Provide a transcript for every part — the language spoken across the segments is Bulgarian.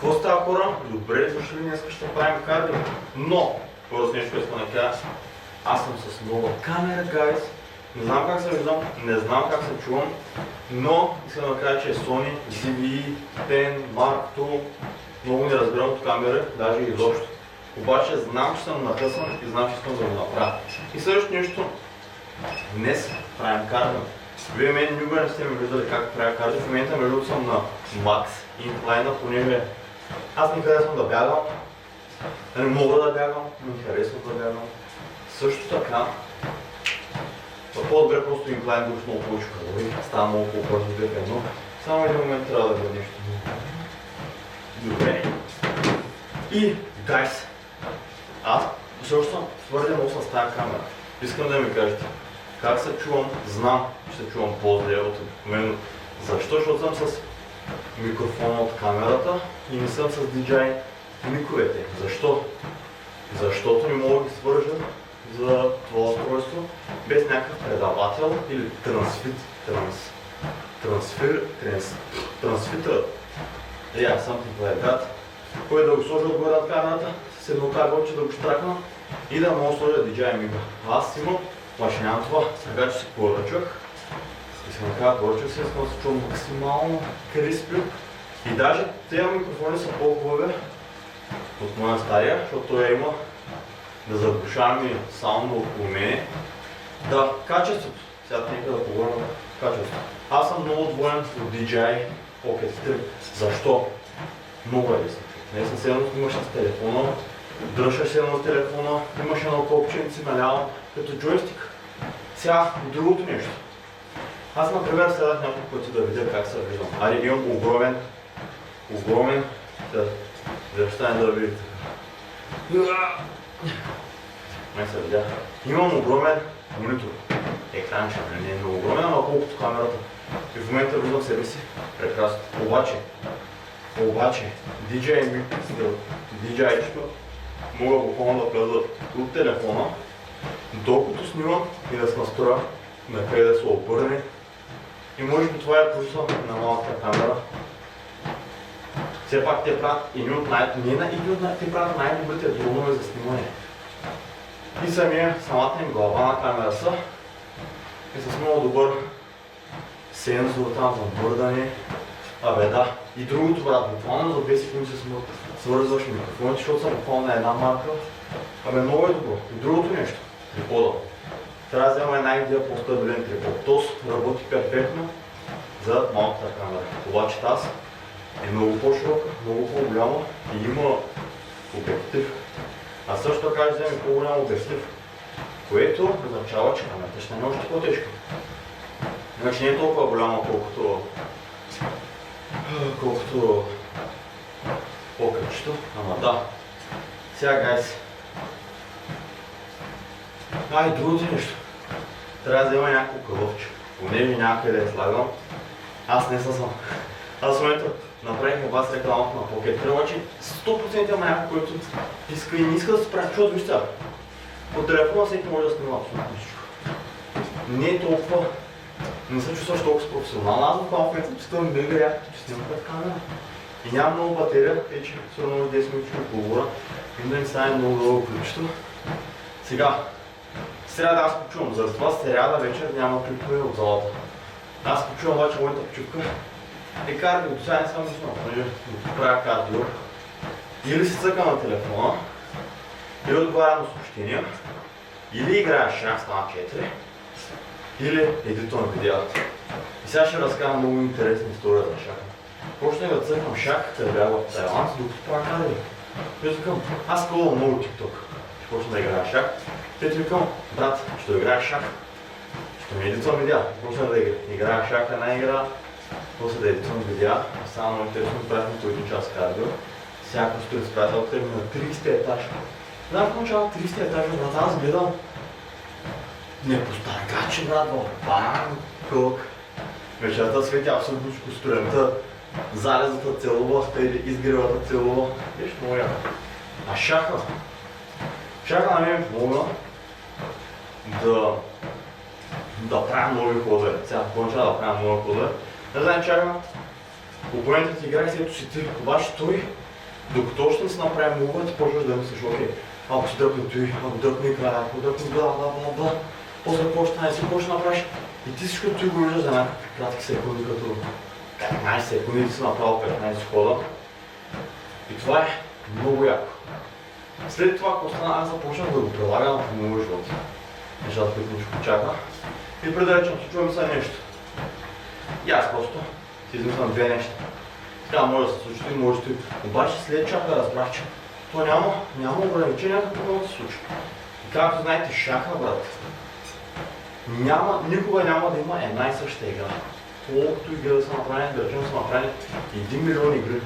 Какво става, хора? Добре, защо ли днес ще правим кардио? Но, първо нещо искам да кажа, аз съм с нова камера, гайс. Не знам как се виждам, не знам как се чувам, но искам да кажа, че е Sony ZV-10 Mark II. Много не разбирам от камери, даже изобщо. Обаче знам, че съм натъсан и знам, че искам да го направя. И следващото нещо, днес правим кардио. Вие мен никога не сте ме виждали как правя кардио. В момента между съм на Max Incline, понеже аз не харесвам да бягам. Не мога да бягам, не харесвам да бягам. Също така, по-добре просто Incline души много повече калории, става много по-бързо в едно. Само един момент трябва да бъде нещо. Добре. И, гайс, аз също съм твърде много с тази камера. Искам да ми кажете, как се чувам, знам, че се чувам по-зле от мен. Защо? Защото съм с микрофона от камерата и не съм с DJI миковете. Защо? Защото не мога да ги свържа за това устройство без някакъв предавател или трансфитър. Something like that. Кой да го сложа отгоре над камерата, с едно кабелче да го штракна и да мога да сложа DJI мига. Аз имам, обаче нямам това. Сега че си поръчах. Искам да кажа, поръчах се, искам да се чувам максимално криспи. И даже тези микрофони са по-хубави от моя стария, защото той има да заглушавам и саунд около мене. Да, качеството. Сега нека да поговорим качеството. Аз съм много доволен от DJI Pocket 3. Защо? Много е лесно. Не съм седно имаш с телефона, дръжаш се на телефона, имаш едно копченце наляво, като джойстик. Сега, другото нещо. Аз, например, седах няколко пъти да видя как се виждам. Ари, имам огромен, защо да видите. Не се видя. Имам огромен монитор. Екранче, не е много огромен, ама колкото камерата. И в момента виждам себе си прекрасно. Обаче, DJI-чето мога буквално да вляза от телефона, докато снимам и да се настроя на къде да се обърне. И може би това е плюса на малката камера. Все пак те правят най-добрите дронове за снимане. И самата им глава на камера са и с много добър сензор там за бърдане. Абе да, и другото брат, буквално за 10 секунди се свързваш микрофоните, защото съм буквално на една марка. Абе много е добро. И другото нещо, трипода. Трябва да взема една идея по-стабилен трипод. Тос работи перфектно за малката камера. Обаче тази е много по-широка, много по-голяма и има обектив. А също така ще вземе по-голям обектив, което означава, че камерата ще е още по-тежка. Иначе не е толкова голяма, колкото покътчето, ама да. Сега, гайс. И другото нещо. Трябва да взема някакво кълъвче. Понеже някъде е слагам. Аз не съм. Аз в момента направих вас рекламата на Pocket 3, обаче 100% има някой, който иска и не иска да се прави, защото виж сега. От телефона всеки може да снима абсолютно всичко. Не е толкова. Не се чувстваш толкова професионално. Аз в момента чувствам мега якото, че снимам пред камера. И няма много батерия, тъй че сигурно 10 минути ще поговора. И да ни стане много дълго ключето. Сега, сряда аз почувам, затова сряда вечер няма клипове от залата. Аз почувам обаче моята почивка. Кардио, до сега не съм мислил, понеже правя кардио. Или си цъка на телефона, или отговаря на съобщения, или играя шах, стана 4, или едитвам видеята. И сега ще разкажа много интересна история за шаха. Почнах да цъкам шах, да бяга в Тайланд, докато правя кардио. И викам, аз скълвам много TikTok. Ще почна да играя шах. И викам, брат, ще играя шах. Ще ми едитвам видеа. Почнах да играя шах една игра. После да едитвам видеа, само много интересно правихме по един час кардио. Всяко стои с приятелката ми на 30 етаж. Знам какво начало 30 етажа, брат, аз гледам. Не постаргаче, брат, бам, кълък. Вечерта свети абсолютно студента, залезата целува, изгревата целува. Виж, много яко. А шаха на мен ми помогна да правя нови ходове. Сега почна да правя нови ходове. Не знам, чакам, опонентът играе, си ето си ти, обаче той Докато още не се направи мова, ти почваш да мислиш, окей, ако си дръпне той, ако дръпне края, ако дръпне бла. После какво ще стане, какво ще направиш? И ти всичко ти го виждаш за някакви кратки секунди, като 15 секунди ти си направил 15 хода. И това е много яко. След това, ако стана, аз започнах да го прилагам в моя живот. Нещата, които нищо чака. И преди да речем, се чувам сега нещо. И аз просто си измислям две неща. Така може да се случи и може да. Обаче след чака разбрах, че то няма ограничения какво да се случи. И както знаете, шаха, брат, никога няма да има една и съща игра. Колкото игри да са направени, да речем са направени 1 милион игри.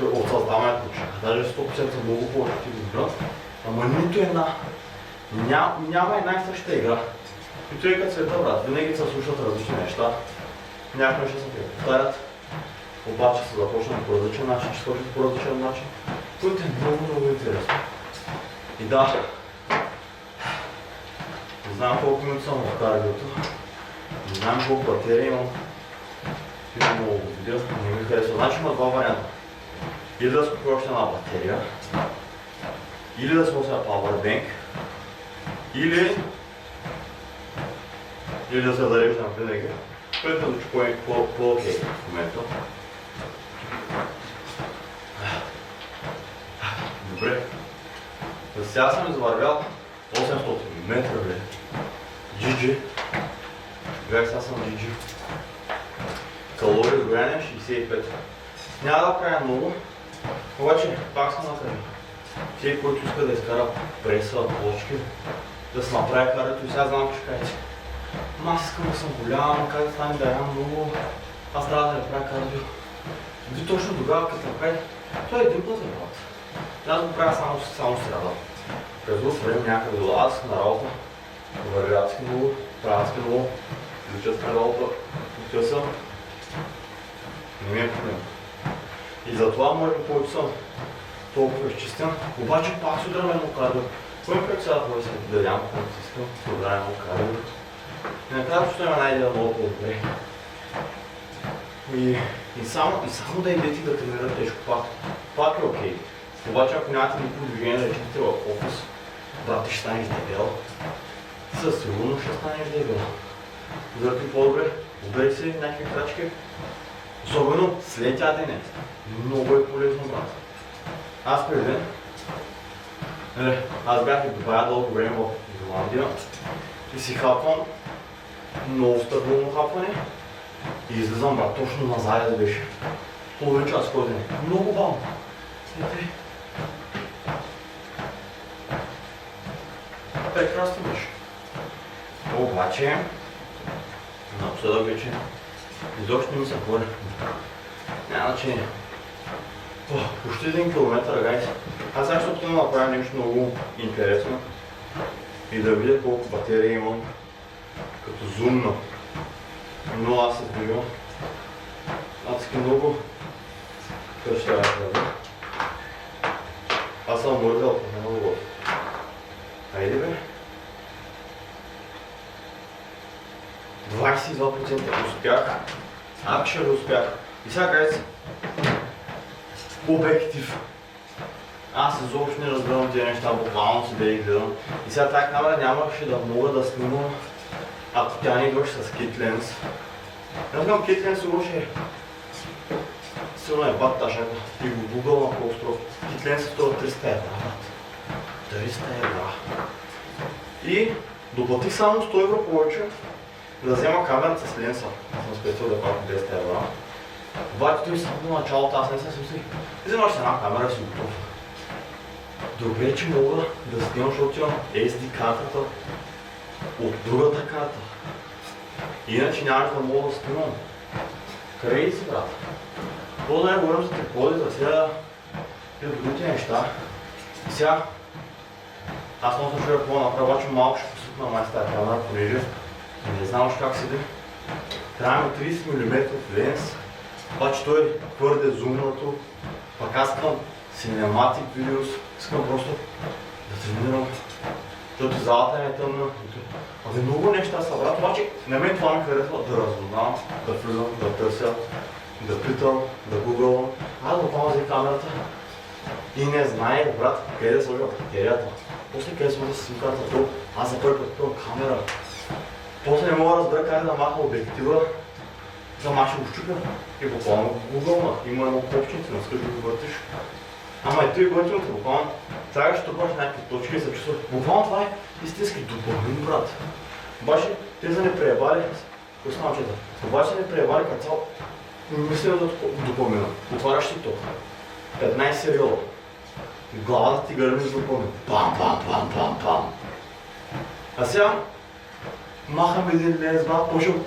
От създаването на шаха. Даже 100% са много повече игра. Ама нито една. Няма една и съща игра. И той като света, брат, винаги се слушат различни неща. Някои неща се повтарят, обаче се започнат по различен начин, ще свършат по различен начин, което е много интересно. И да, не знам колко минути съм в кардиото, не знам колко батерия имам. Имам много видео, не ми харесва. Значи има два варианта. Или да скупя още една батерия, или да сложа powerbank, или да се зареждам винаги, което да звучи по-окей в момента. Добре. За сега съм извървял 800 метра, бе. GG. Бях сега съм GG. Калории сгоряне 65. Няма да правя много, обаче пак съм накрая. Всеки, който иска да изкара преса, плочки, да се направи кардиото и сега знам, че ще кажете. Аз искам да съм голям, как да стане да ям много, аз трябва да не правя кардио. И точно тогава, като направи, той е един път е работа. Аз го правя само сряда. През друго време някъде до аз на работа, вървя адски много, правя адски много, изуча с работа, отива съм. Не ми е проблем. И затова може би повече съм толкова изчистен, обаче пак си удрям едно кардио. Кой път сега да се да ям, когато си искам, да удрям едно кардио. И накрая ще има най-деда много по-добре. И само да идете да тренирате тежко пак е окей. Обаче ако нямате никакво движение да речете в офис, брат, ти ще станеш дебел. Със сигурност ще станеш дебел. Заради по-добре, убери си някакви крачки. Особено след ядене. Много е полезно, брат. Аз преди, аз бях и в Дубая дълго време в Ирландия и си хапвам много стабилно хапване и излизам, брат, точно на заед беше. Половин час ходене. Много бавно. Прекрасно беше. Обаче, напоследък вече изобщо не ми се хвърля. Няма значение. Почти 1 километър, гайс. Аз сега ще опитам да направя нещо много интересно и да видя колко батерия имам като зумна. Но аз се двигам. Адски много. Какво ще трябва да кажа? Аз съм мърдал по много год. Хайде бе. 22% успях. Акшер успях. И сега гайс. Обектив. Аз изобщо не разбирам тези неща, буквално си да ги гледам. И сега тази камера нямаше да мога да снимам, ако тя не идваше с kit lens. Не знам, kit lens сигурно ще е. Сигурно е бат ташака. И го Google на по-остров. Kit lens струва 300 евро. 300 евро. И доплатих само 100 евро повече да взема камерата с ленса. Аз съм спестил да платя 200 евро. Обаче той само на началото аз не се смислих. Вземаш една камера и си готов. Добре, че мога да снимам, защото имам SD картата от другата карта. Иначе нямаш да мога да снимам. Крей си, брат. То да не говорим за триподи, за сега и от другите неща. И сега аз не съм чуя какво направя, обаче малко ще посипна май с тази камера, понеже не знам още как седи. Трябва ми 30 мм ленс. Обаче той е твърде зумнато, пък аз искам cinematic videos, искам просто да тренирам, защото залата е тъмна. Абе много неща са, брат, обаче на мен това ми харесва да разузнавам, да влизам, да търся, да питам, да гугълвам. Аз буквално взе камерата и не знае, брат, къде да сложа батерията. После къде сложа с симката, аз за първи път пълна камера. После не мога да разбера как да маха обектива, за маши го щупя и буквално гугълна. Има едно копченце, не скаш да го въртиш. Ама ето и готиното, буквално слагаш щупаш някакви точки и се чувства. Буквално това е истински допамин, брат. Обаче те са не преебали, коснамчета, обаче не преебали като цяло мисля за допамина. Отваряш TikTok, 15 сериала, главата ти гърми с допамин. Пам, пам, пам, пам, пам. А сега махам един лес, брат, почвам.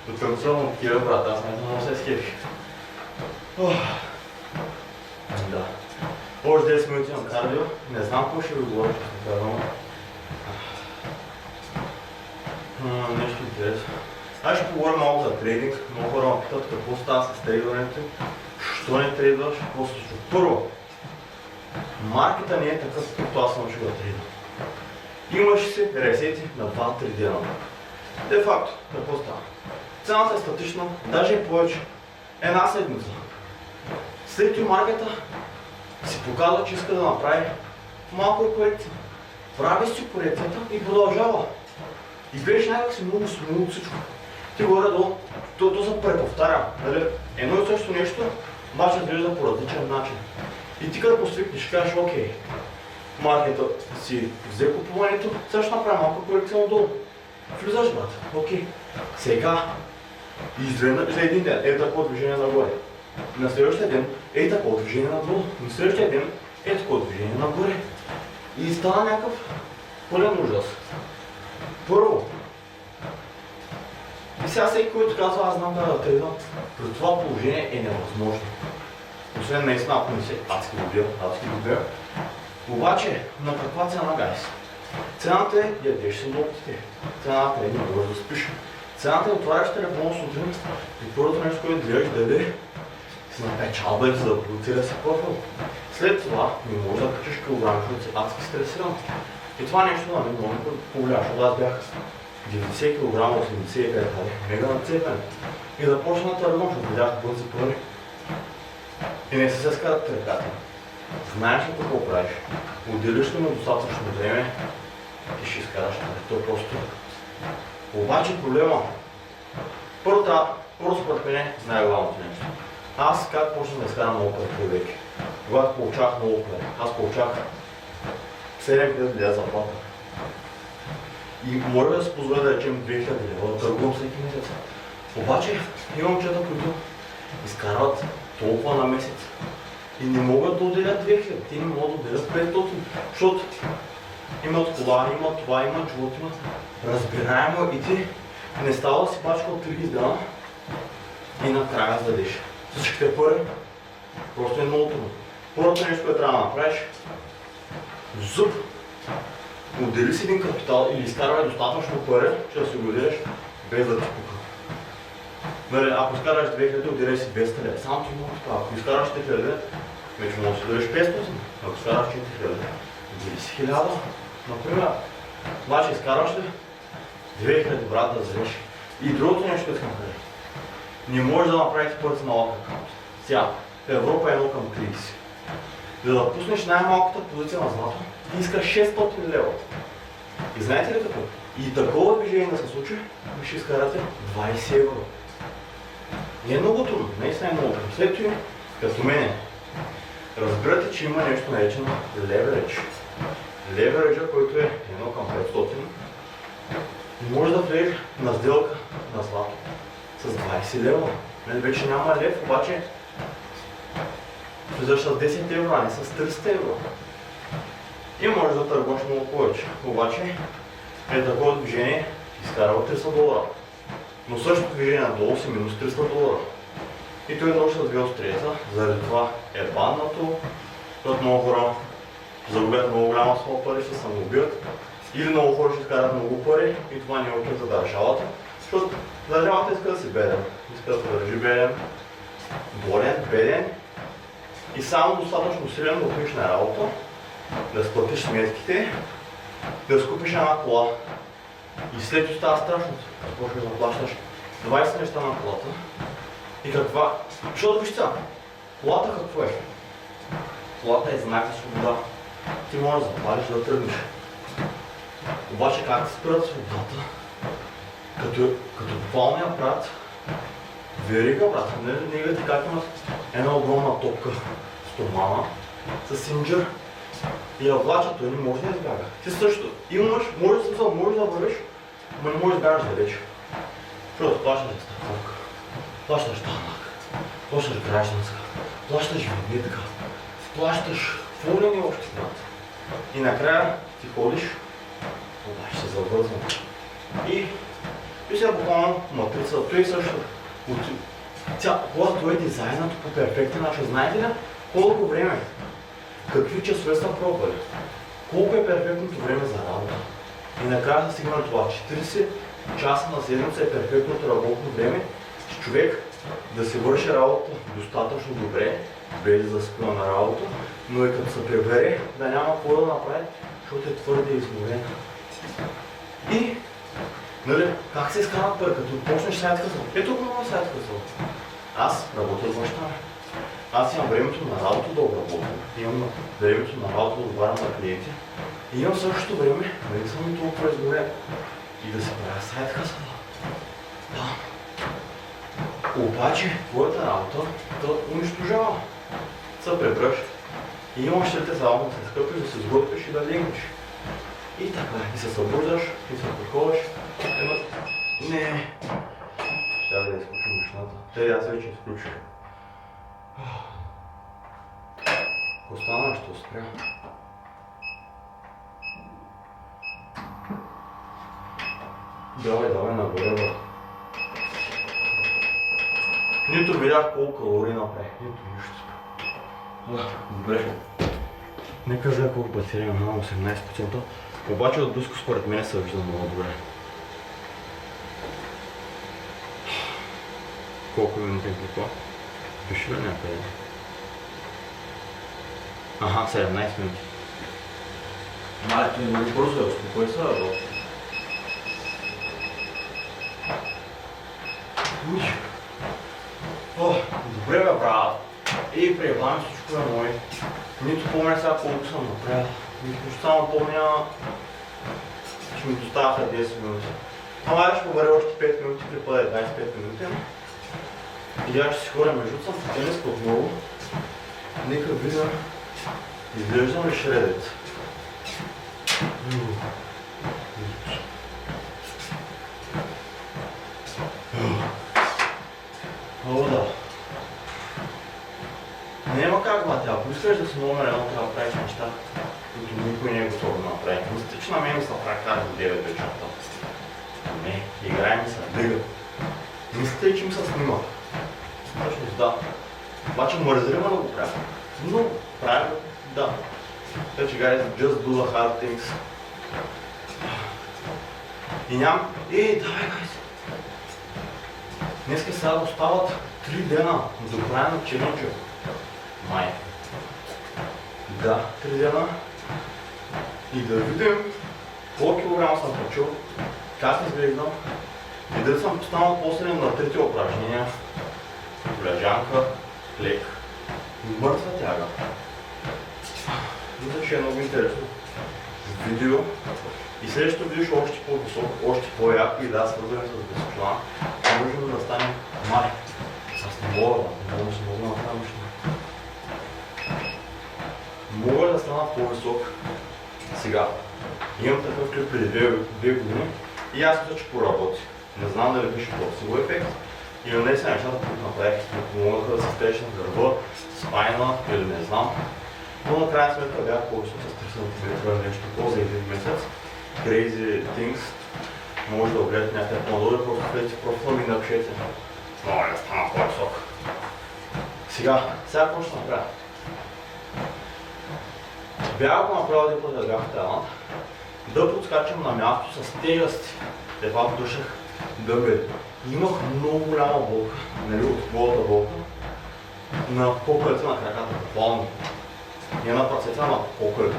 Потенциално такива, брат, аз не знам се скепи. Да. Още 10 минути на кардио, не знам какво ще ви говоря, че съм казвам. Нещо интересно. Аз ще поговоря малко за трейдинг. Много хора ме питат какво става с трейдването, що не трейдваш, какво се случва. Първо, маркета не е такъв, както аз съм учил да трейдвам. Имаш си ресети на 2-3 дена. Де факто, какво става? Цената е статична, даже и повече. Една седмица. След това маркета си показва, че иска да направи малко корекция. Прави си корекцията и продължава. И беше някак си много смело всичко. Ти горе-долу, то се преповтаря. Нали? Едно и също нещо, обаче изглежда по различен начин. И ти като посвикнеш, ще кажеш, окей, маркета си взе купуването, сега ще направи малко корекция надолу. Влизаш, брат, окей. Сега, изведнъж за един ден, е такова движение нагоре. На следващия ден е такова движение надолу. На следващия ден е такова движение нагоре. И стана някакъв пълен ужас. Първо, и сега всеки, който казва, аз знам да трейдвам, при това положение е невъзможно. Освен наистина, ако не се адски добия. Обаче, на каква цена, гайс? Цената е ядеш си ногтите. Цената е не можеш да спиш. Цената е отваряш телефона сутрин и първото нещо, което гледаш дали си на печалба и за да продуцира си профил. След това не можеш да качиш килограми, защото си адски стресиран. И това нещо на мен много ме повлия, защото аз бях 90 кг, 85 кг, мега нацепен. И започна да търгвам, защото видях бързи пари. И не се скарат ръката. Знаеш ли какво правиш? Отделиш ли му достатъчно време и ще изкараш това. Просто. Обаче проблема. Първо според мен е най-главното нещо. Аз как почнах да изкарам много пари по веки? Когато получавах много пари. Аз получавах 7000 лева заплата. И може да се позволя да речем 2000 лева да търгувам всеки месец. Обаче има момчета, които изкарват толкова на месец и не могат да отделят 2000, те не могат да отделят 500, защото имат кола, имат това, имат живот, имат разбираемо и ти не става да си пачка от 30 дена и накрая зададеш. Всичките пари просто е много трудно. Първото нещо, което трябва да направиш, зуб, отдели си един капитал или изкарвай достатъчно пари, че да си го отделиш без да ти пука. Нали, ако изкараш 2000, отделяй си 200 лева. Само ти много това. Ако изкараш 4000, вече може да си дадеш 500. Ако изкараш 4000, отдели си 1000. Например, обаче изкарваш ли 2000, брат, да вземеш. И другото нещо, което искам да кажа. Не можеш да направите първи на лак акаунт. Сега, в Европа е 1 към 30. За да пуснеш най-малката позиция на злато, ти искаш 600 лева. И знаете ли какво? И такова движение да се случи, ви ще изкарате 20 евро. Не е много трудно, наистина е много трудно. След това, като мене, разбирате, че има нещо наречено леверидж. Левериджа, който е 1 към 500, и може да влезеш на сделка на злато с 20 лева. Вече няма лев, обаче влизаш с 10 евро, а не с 300 евро. И може да търгуваш много повече. Обаче е такова движение изкарва 300 долара. Но същото движение надолу си минус 300 долара. И той може да две острията, заради това е баннато, защото много хора загубят много голяма сума пари, ще се самоубият. Или много хора ще изкарат много пари и това не е окей за държавата, защото държавата иска да си беден. Иска да се държи беден, болен, беден и само достатъчно силен да отидеш на работа, да сплатиш сметките, да скупиш една кола. И след това става страшно. Почваш да плащаш 20 неща на колата. И каква? Защото виж сега, Колата какво е? Колата е знак за свобода. Ти можеш да запалиш да тръгнеш. Обаче как се спират свободата? Като буквалния брат, верига брат, не ти как имат една огромна топка стомана с синджер и я влачат, той не може да избяга. Ти също имаш, можеш да вървиш, но не можеш да избягаш далеч. Защото плащаш застраховка, плащаш данък, плащаш гражданска, плащаш винетка, плащаш какво ли не още брат. И накрая ти ходиш, обаче се завързвам. И сега буквално матрица, той също. Когато той е дизайнът по перфектен начин, знаете ли колко време, какви часове са пробвали, колко е перфектното време за работа. И накрая се стигна това, 40 часа на седмица е перфектното работно време, с човек да се върши работа достатъчно добре, без да спива на работа, но и като се прибере да няма какво да направи, защото е твърде изморен. И нали, как се изкарват пари, като почнеш сайт хъсъл? Ето го много сайт хъсъл. Аз работя с баща. Аз имам времето на работа да обработвам, имам времето на работа да отговарям на клиенти и имам същото време да не съм и толкова изгорен и да се правя сайт хъсъл. Да. Обаче, твоята работа да унищожава. Се пребръж и имаш ще само да се скъпиш, да се сготвиш и да легнеш. И така, и се събуждаш, и се подходиш. Не. Ще да изключим машината. Аз вече изключих. Ако остана, ще успя. Давай, нагоре, бе. Нито видях колко калории направих, нито нищо. Добре. Нека да колко батерия имам, 18%. Обаче от близко според мен се вижда много добре. Колко минути е какво? Пиши ли някъде? Аха, 17 минути. Малето е много бързо, да успокой се, бе. Добре бе, брат. И приебавам всичко е мое. Нито помня сега колко съм направил. Нито само помня, че ми доставаха 10 минути. Ама ще побере още 5 минути, при бъде 25 минути. И аз ще си ходя между съм в тенис отново. Нека видя, изглеждам ли шредец. О, да. Няма как, бате, ако искаш да си номер едно, трябва да правиш неща, които никой не е готов да направи. Мисля, че на мен ми се прави тази 9 вечерта. Не, играе ми се дига. Мислите, че ми се снима. Всъщност да. Обаче мързрима да го правя. Но правя да. Така че, guys, just do the hard things. И нямам... Давай, guys! Днеска сега остават 3 дена до края на челенджа. Май. Да, 3 дена. И да видим колко килограма съм качил, как изглеждам и дали съм постанал после на трети упражнения. Лежанка, лек, мъртва тяга. Мисля, че е много интересно видео. И следващото видео ще е още по-високо, още по-яко и да, свързваме с безплана. Можем да стане май. Аз не мога да направя машина. Мога да стана по-висок сега. Имам такъв клип преди 2 години и аз мисля, че поработи. Не знам дали беше пласибо ефект или не са нещата, които направих, които помогнаха да се стрееш на гърба, спайна или не знам. Но на крайна сметка бях по-висок с 3 см нещо по-за един месец. Crazy things. Може да огледате някъде по-надолу, просто влезете в профила ми и напишете. Много да стана по-висок. Сега какво ще направя? Бях го направил един път да бях в Тайланд, да подскачам на място с тежести. Едва душах дъбели. Имах много голяма болка, нали, от голата болка, на покълите на краката, буквално. Не на працете, а на покълите.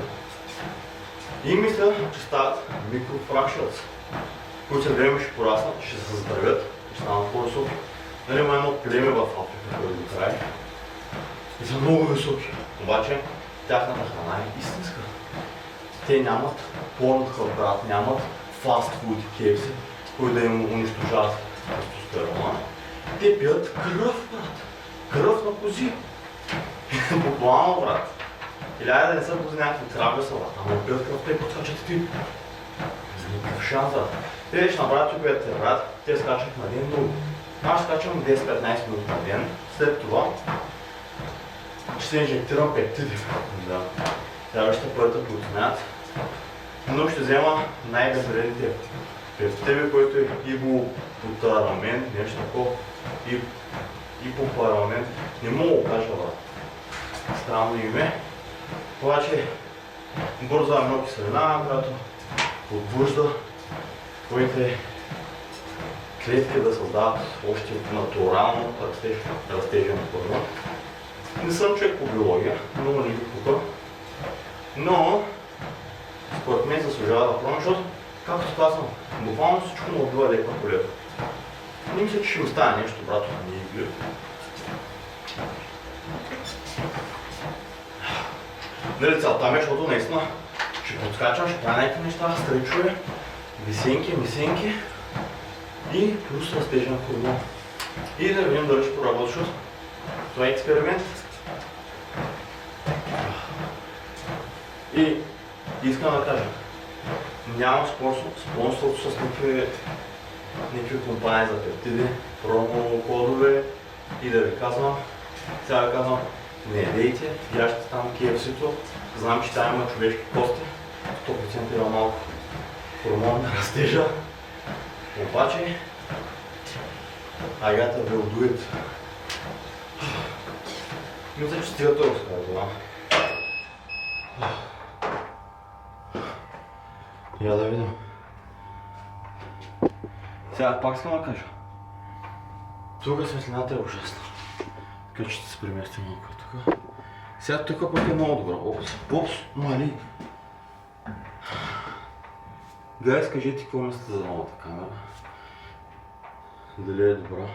И мисля, че стават микрофракшърс, които след време ще пораснат, ще се заздравят и ще станат по-високи. Нали, има едно племе в Африка, което го прави. и са много високи. Обаче тяхната храна е истинска. Те нямат Pornhub, брат, нямат фастфуд и KFC, които да им унищожават тестостерона. Те пият кръв, брат. Кръв на кози. Буквално, брат. Или айде да не са кози някакви крави са, брат, ама пият кръв, те подскачат и ти. Никакъв шанс, брат. Те ще направят опият те, брат, те скачат на ден много. Аз скачам 10-15 минути на ден, след това ще се инжектирам пептиди. Да. Следващата първата протеинат, но ще взема най-безвредните пептиди, които е ибупотарамин, нещо такова, ипопарамин, не мога да кажа, брат. Странно име. Обаче бърза аминокиселина, която подбужда твоите клетки да създават още натурално растежа на първа. Не съм човек по биология, много не ги пука, но според мен заслужава да пробвам, защото, както казвам, буквално всичко му отбива леко по леко. Не мисля, че ще остане нещо, брато, на ние гледа. Нали, целта ми е, защото наистина ще подскачам, ще правя някакви неща, стричове, висенки и плюс растежа на хормон. И да видим дали ще проработи, защото това е експеримент. И искам да кажа, нямам спонсорство с никакви компании за пептиди, промо-кодове и да ви казвам, сега ви казвам, не дейте, яжте там KFC-то, знам, че там има човешки кости, 100% има малко хормон на растежа, обаче агата will do it. Мисля, че стига това разказва. Я да видим. Сега пак искам да кажа. Тук светлината е ужасна. Така че ще се преместим малко тук. Сега тук пък е много добра. Опс, мали. Гайс, кажете какво мислите за новата камера. Дали е добра.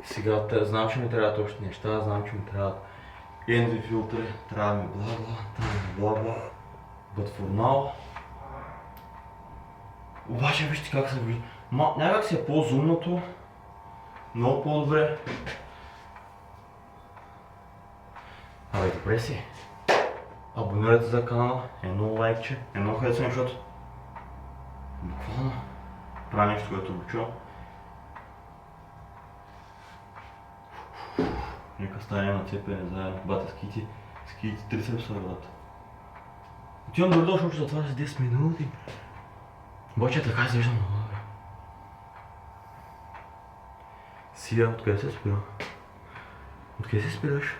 Сега знам, че ми трябват още неща, знам, че ми трябват ND филтри, трябва ми бла-бла. But for now... Обаче вижте как се вижда. Някак си е по-зумното, много по-добре. Абе, добре си. Абонирайте за канала, едно лайкче, едно харесване, защото буквално правя нещо, което обичам. Нека станем на цепене заедно. Бате ските трицепса, брат. Отивам дори долу, защото затваря за 10 минути. Обаче така се виждам много добре. Сия, откъде се спира? Откъде се спираш?